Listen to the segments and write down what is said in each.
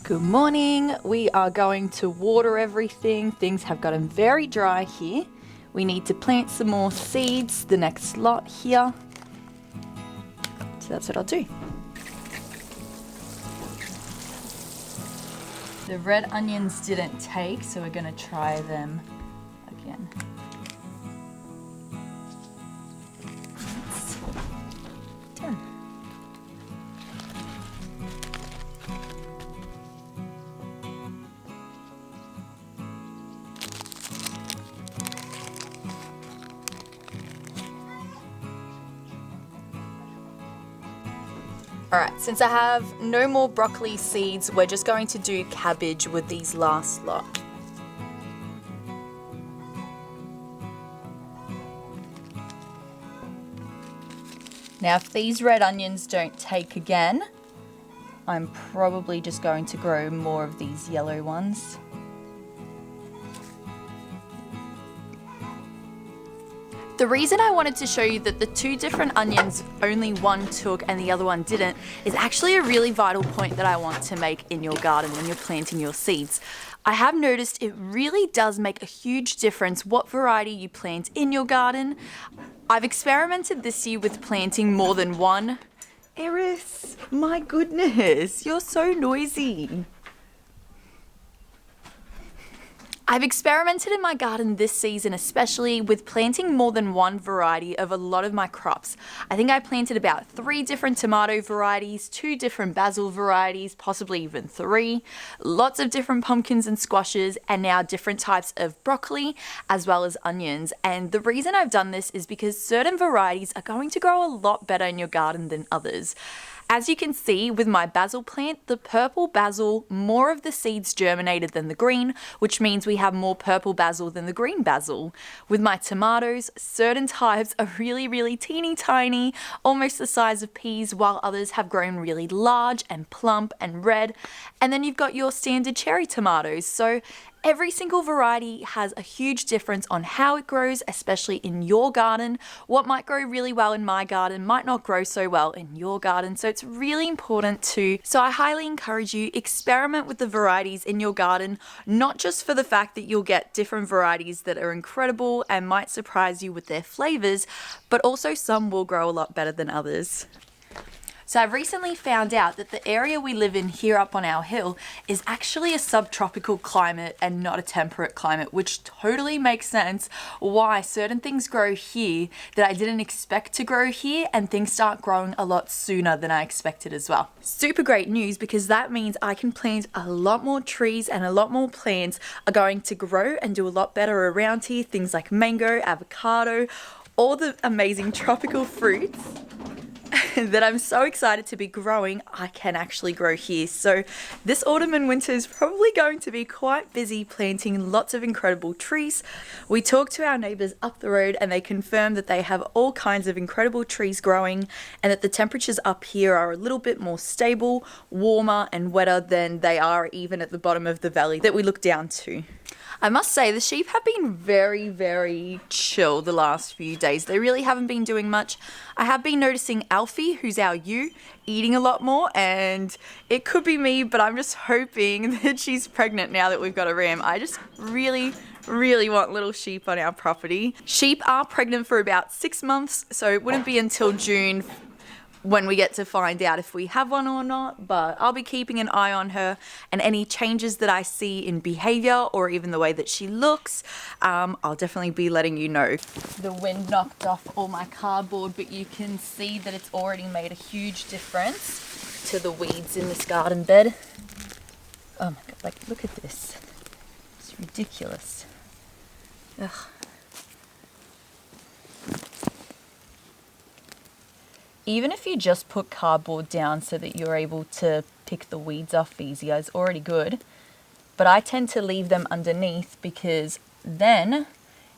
Good morning. We are going to water everything. Things have gotten very dry here. We need to plant some more seeds, the next lot here. So that's what I'll do. The red onions didn't take, so we're going to try them again. Done. Alright, since I have no more broccoli seeds, we're just going to do cabbage with these last lot. Now if these red onions don't take again, I'm probably just going to grow more of these yellow ones. The reason I wanted to show you that the two different onions, only one took and the other one didn't, is actually a really vital point that I want to make in your garden when you're planting your seeds. I have noticed it really does make a huge difference what variety you plant in your garden. I've experimented this year with planting more than one. Eris, my goodness, you're so noisy. I've experimented in my garden this season, especially with planting more than one variety of a lot of my crops. I think I planted about 3 different tomato varieties, 2 different basil varieties, possibly even 3, lots of different pumpkins and squashes, and now different types of broccoli as well as onions. And the reason I've done this is because certain varieties are going to grow a lot better in your garden than others. As you can see with my basil plant, the purple basil, more of the seeds germinated than the green, which means we have more purple basil than the green basil. With my tomatoes, certain types are really teeny tiny, almost the size of peas, while others have grown really large and plump and red. And then you've got your standard cherry tomatoes. So every single variety has a huge difference on how it grows, especially in your garden. What might grow really well in my garden might not grow so well in your garden. So it's really important so I highly encourage you, experiment with the varieties in your garden, not just for the fact that you'll get different varieties that are incredible and might surprise you with their flavors, but also some will grow a lot better than others. So I've recently found out that the area we live in here up on our hill is actually a subtropical climate and not a temperate climate, which totally makes sense why certain things grow here that I didn't expect to grow here, and things start growing a lot sooner than I expected as well. Super great news, because that means I can plant a lot more trees and a lot more plants are going to grow and do a lot better around here. Things like mango, avocado, all the amazing tropical fruits that I'm so excited to be growing, I can actually grow here. So this autumn and winter is probably going to be quite busy planting lots of incredible trees. We talked to our neighbours up the road and they confirmed that they have all kinds of incredible trees growing, and that the temperatures up here are a little bit more stable, warmer and wetter than they are even at the bottom of the valley that we look down to. I must say the sheep have been very chill the last few days. They really haven't been doing much. I have been noticing Alfie, who's our ewe, eating a lot more, and it could be me, but I'm just hoping that she's pregnant now that we've got a ram. I just really want little sheep on our property. Sheep are pregnant for about 6 months, so it wouldn't be until June when we get to find out if we have one or not, but I'll be keeping an eye on her, and any changes that I see in behavior or even the way that she looks, I'll definitely be letting you know. The wind knocked off all my cardboard, but you can see that it's already made a huge difference to the weeds in this garden bed. Oh my god, like, look at this. It's ridiculous. Ugh. Even if you just put cardboard down so that you're able to pick the weeds off easier, it's already good. But I tend to leave them underneath because then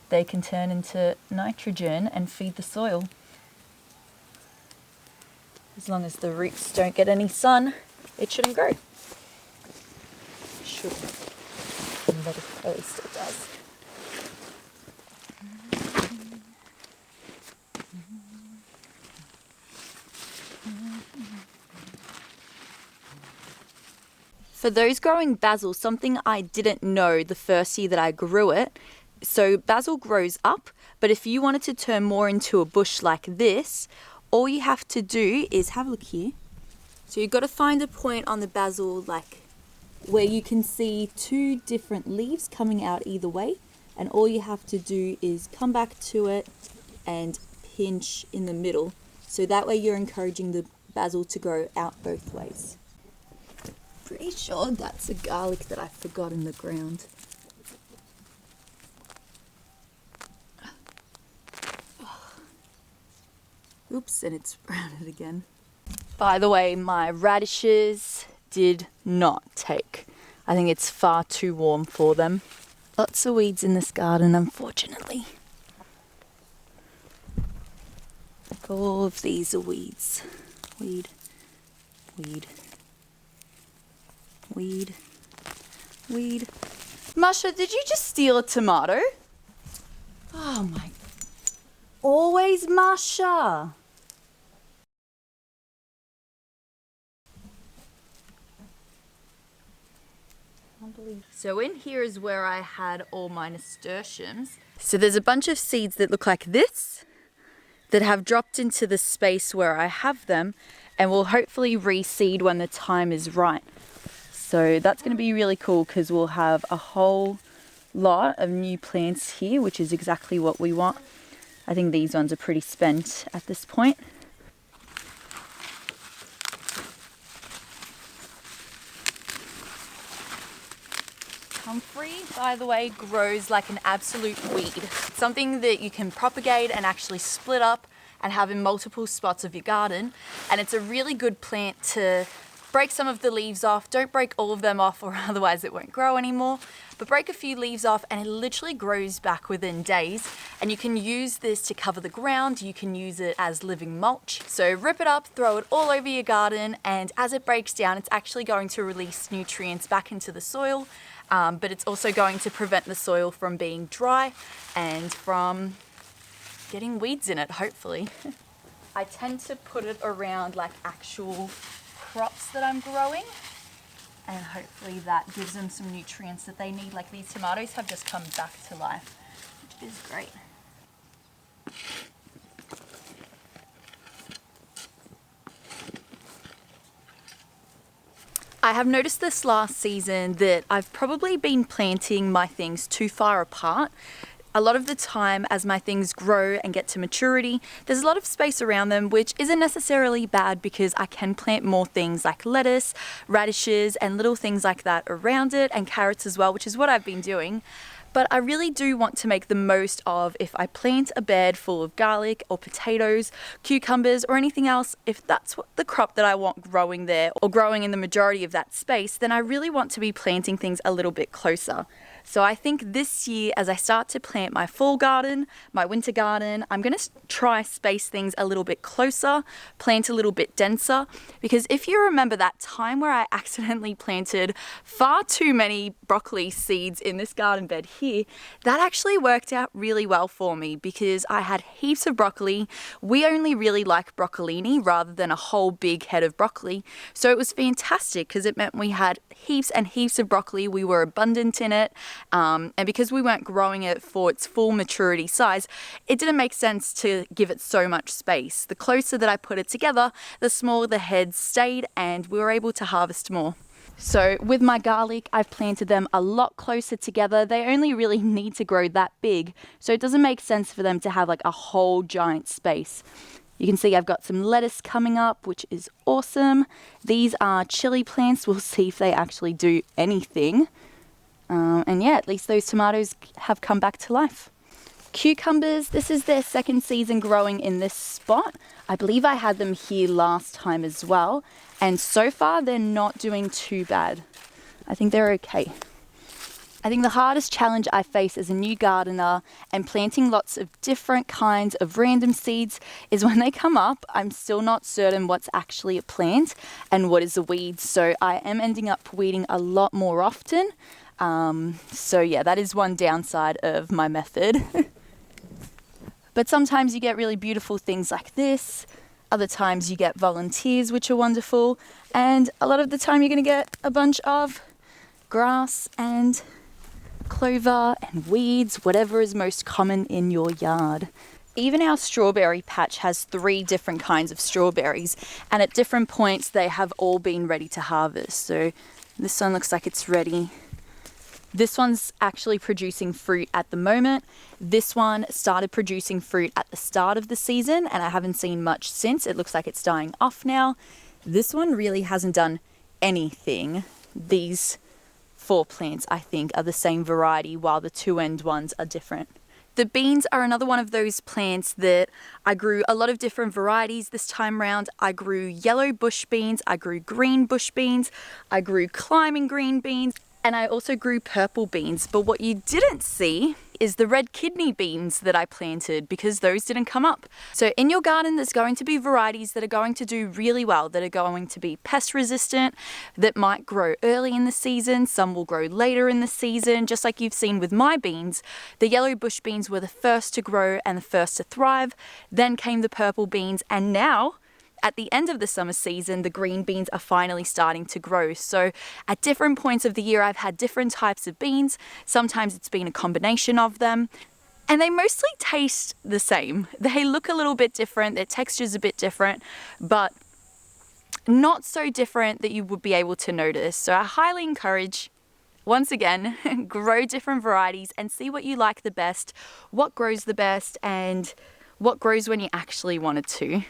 they can turn into nitrogen and feed the soil. As long as the roots don't get any sun, it shouldn't grow. Shouldn't. But it still does. For those growing basil, something I didn't know the first year that I grew it, so basil grows up, but if you wanted to turn more into a bush like this, all you have to do is have a look here. So you've got to find a point on the basil like where you can see two different leaves coming out either way, and all you have to do is come back to it and pinch in the middle. So that way you're encouraging the basil to grow out both ways. Pretty sure that's a garlic that I forgot in the ground. Oops, and it's sprouted again. By the way, my radishes did not take. I think it's far too warm for them. Lots of weeds in this garden, unfortunately. Like all of these are weeds. Weed, weed, weed, weed. Masha, did you just steal a tomato? Oh my. Always Masha. So in here is where I had all my nasturtiums. So there's a bunch of seeds that look like this that have dropped into the space where I have them, and will hopefully reseed when the time is right. So that's going to be really cool because we'll have a whole lot of new plants here, which is exactly what we want. I think these ones are pretty spent at this point. Comfrey, by the way, grows like an absolute weed. It's something that you can propagate and actually split up and have in multiple spots of your garden. And it's a really good plant to break some of the leaves off. Don't break all of them off, or otherwise it won't grow anymore. But break a few leaves off and it literally grows back within days. And you can use this to cover the ground. You can use it as living mulch. So rip it up, throw it all over your garden, and as it breaks down, it's actually going to release nutrients back into the soil. But it's also going to prevent the soil from being dry and from getting weeds in it, hopefully. I tend to put it around like actual crops that I'm growing, and hopefully that gives them some nutrients that they need. Like these tomatoes have just come back to life, which is great. I have noticed this last season that I've probably been planting my things too far apart. A lot of the time as my things grow and get to maturity, there's a lot of space around them, which isn't necessarily bad because I can plant more things like lettuce, radishes, and little things like that around it, and carrots as well, which is what I've been doing. But I really do want to make the most of if I plant a bed full of garlic or potatoes, cucumbers, or anything else, if that's what the crop that I want growing there or growing in the majority of that space, then I really want to be planting things a little bit closer. So I think this year, as I start to plant my fall garden, my winter garden, I'm going to try space things a little bit closer, plant a little bit denser, because if you remember that time where I accidentally planted far too many broccoli seeds in this garden bed here, that actually worked out really well for me because I had heaps of broccoli. We only really like broccolini rather than a whole big head of broccoli. So it was fantastic because it meant we had heaps and heaps of broccoli. We were abundant in it. And because we weren't growing it for its full maturity size, it didn't make sense to give it so much space. The closer that I put it together, the smaller the heads stayed, and we were able to harvest more. So with my garlic, I've planted them a lot closer together. They only really need to grow that big, so it doesn't make sense for them to have like a whole giant space. You can see I've got some lettuce coming up, which is awesome. These are chili plants. We'll see if they actually do anything. And yeah, at least those tomatoes have come back to life. Cucumbers, this is their second season growing in this spot. I believe I had them here last time as well. And so far, they're not doing too bad. I think they're okay. I think the hardest challenge I face as a new gardener and planting lots of different kinds of random seeds is when they come up, I'm still not certain what's actually a plant and what is a weed. So I am ending up weeding a lot more often. So yeah, that is one downside of my method. But sometimes you get really beautiful things like this. Other times you get volunteers, which are wonderful. And a lot of the time you're going to get a bunch of grass and clover and weeds, whatever is most common in your yard. Even our strawberry patch has 3 different kinds of strawberries, and at different points they have all been ready to harvest. So this one looks like it's ready. This one's actually producing fruit at the moment. This one started producing fruit at the start of the season, and I haven't seen much since. It looks like it's dying off now. This one really hasn't done anything. These 4 plants, I think, are the same variety, while the 2-end ones are different. The beans are another one of those plants that I grew a lot of different varieties this time round. I grew yellow bush beans, I grew green bush beans, I grew climbing green beans, and I also grew purple beans. But what you didn't see is the red kidney beans that I planted, because those didn't come up. So in your garden, there's going to be varieties that are going to do really well, that are going to be pest resistant, that might grow early in the season. Some will grow later in the season. Just like you've seen with my beans, the yellow bush beans were the first to grow and the first to thrive. Then came the purple beans, and now at the end of the summer season, the green beans are finally starting to grow. So at different points of the year, I've had different types of beans. Sometimes it's been a combination of them, and they mostly taste the same. They look a little bit different, their texture's a bit different, but not so different that you would be able to notice. So I highly encourage, once again, grow different varieties and see what you like the best, what grows the best, and what grows when you actually want it to.